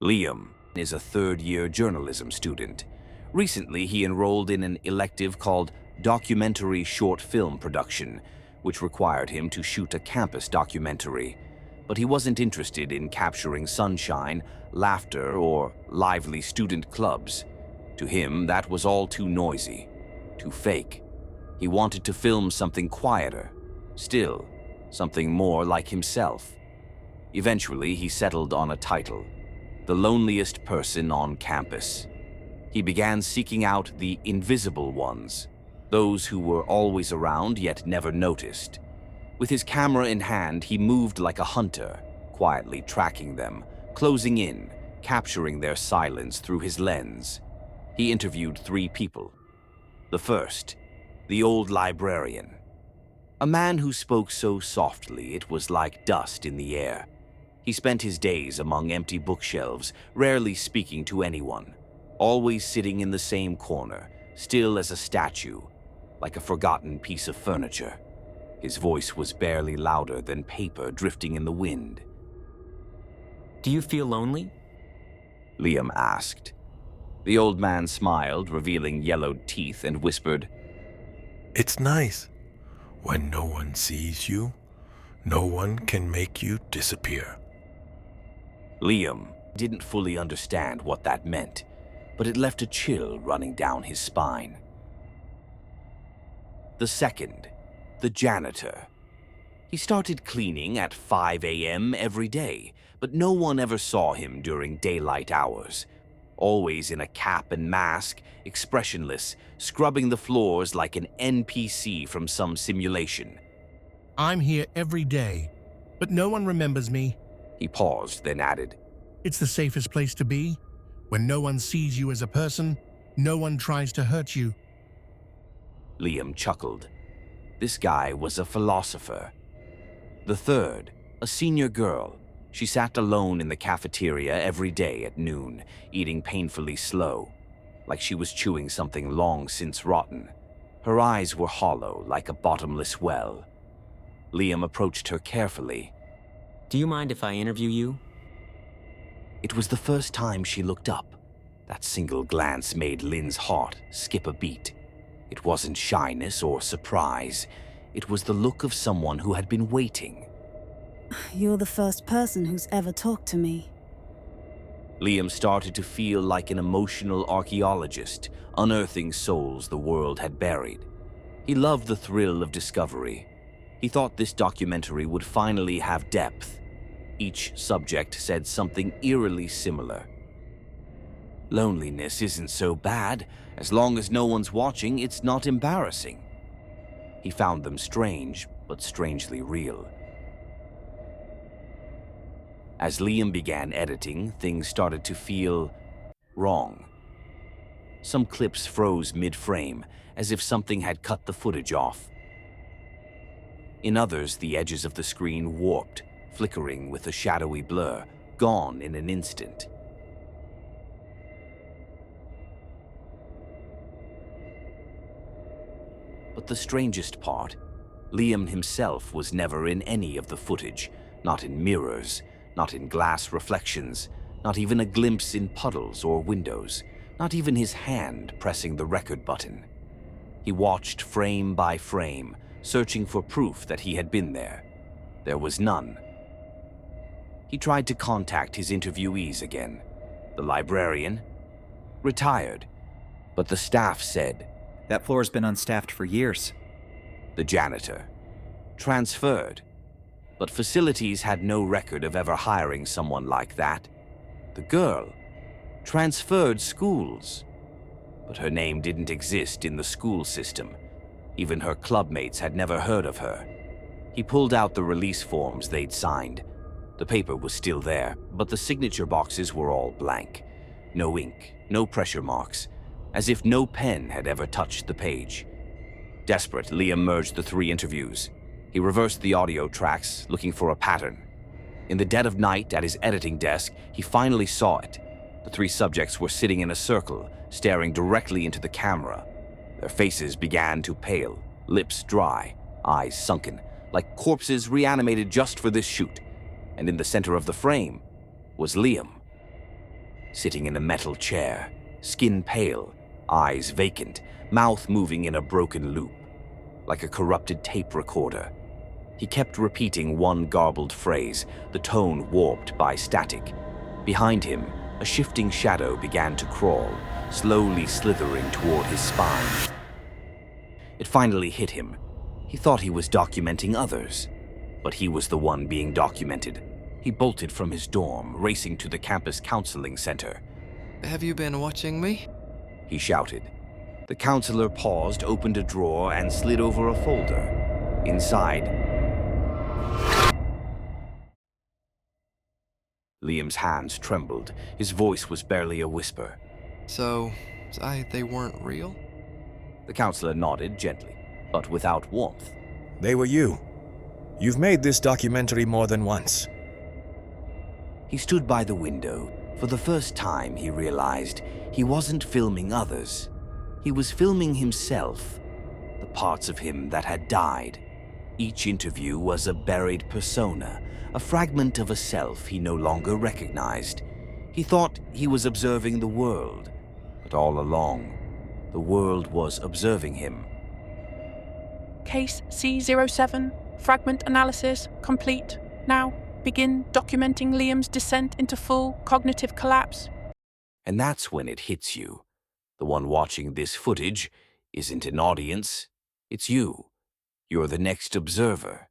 Liam is a third-year journalism student. Recently, he enrolled in an elective called Documentary Short Film Production, which required him to shoot a campus documentary. But he wasn't interested in capturing sunshine, laughter, or lively student clubs. To him, that was all too noisy, too fake. He wanted to film something quieter, still, something more like himself. Eventually, he settled on a title: The Loneliest Person on Campus. He began seeking out the invisible ones, those who were always around yet never noticed. With his camera in hand, he moved like a hunter, quietly tracking them, closing in, capturing their silence through his lens. He interviewed 3 people. The first, the old librarian. A man who spoke so softly it was like dust in the air. He spent his days among empty bookshelves, rarely speaking to anyone, always sitting in the same corner, still as a statue, like a forgotten piece of furniture. His voice was barely louder than paper drifting in the wind. "Do you feel lonely?" Liam asked. The old man smiled, revealing yellowed teeth, and whispered, "It's nice. When no one sees you, no one can make you disappear." Liam didn't fully understand what that meant, but it left a chill running down his spine. The second, the janitor. He started cleaning at 5 a.m. every day, but no one ever saw him during daylight hours. Always in a cap and mask, expressionless, scrubbing the floors like an NPC from some simulation. "I'm here every day, but no one remembers me." He paused, then added, "It's the safest place to be. When no one sees you as a person, no one tries to hurt you." Liam chuckled. This guy was a philosopher. The third, a senior girl. She sat alone in the cafeteria every day at noon, eating painfully slow, like she was chewing something long since rotten. Her eyes were hollow, like a bottomless well. Liam approached her carefully. "Do you mind if I interview you?" It was the first time she looked up. That single glance made Lynn's heart skip a beat. It wasn't shyness or surprise. It was the look of someone who had been waiting. "You're the first person who's ever talked to me." Liam started to feel like an emotional archaeologist, unearthing souls the world had buried. He loved the thrill of discovery. He thought this documentary would finally have depth. Each subject said something eerily similar. Loneliness isn't so bad. As long as no one's watching, it's not embarrassing. He found them strange, but strangely real. As Liam began editing, things started to feel wrong. Some clips froze mid-frame, as if something had cut the footage off. In others, the edges of the screen warped, flickering with a shadowy blur, gone in an instant. But the strangest part, Liam himself was never in any of the footage, not in mirrors, not in glass reflections, not even a glimpse in puddles or windows, not even his hand pressing the record button. He watched frame by frame, searching for proof that he had been there. There was none. He tried to contact his interviewees again. The librarian, retired, but the staff said, "That floor's been unstaffed for years." The janitor, transferred, but facilities had no record of ever hiring someone like that. The girl, transferred schools, but her name didn't exist in the school system. Even her clubmates had never heard of her. He pulled out the release forms they'd signed. The paper was still there, but the signature boxes were all blank. No ink, no pressure marks, as if no pen had ever touched the page. Desperate, Liam merged the 3 interviews. He reversed the audio tracks, looking for a pattern. In the dead of night at his editing desk, he finally saw it. The 3 subjects were sitting in a circle, staring directly into the camera. Their faces began to pale, lips dry, eyes sunken, like corpses reanimated just for this shoot. And in the center of the frame was Liam. sitting in a metal chair, skin pale, eyes vacant, mouth moving in a broken loop, like a corrupted tape recorder. He kept repeating one garbled phrase, the tone warped by static. Behind him, a shifting shadow began to crawl, slowly slithering toward his spine. It finally hit him. He thought he was documenting others, but he was the one being documented. He bolted from his dorm, racing to the campus counseling center. Have you been watching me? He shouted. The counselor paused, opened a drawer, and slid over a folder. Inside, Liam's hands trembled. His voice was barely a whisper. So, they weren't real? The counselor nodded gently, but without warmth. They were you. You've made this documentary more than once. He stood by the window. For the first time, he realized he wasn't filming others. He was filming himself, the parts of him that had died. Each interview was a buried persona, a fragment of a self he no longer recognized. He thought he was observing the world, but all along, the world was observing him. Case C07, fragment analysis complete. Now, begin documenting Liam's descent into full cognitive collapse. And that's when it hits you. The one watching this footage isn't an audience, it's you. You're the next observer.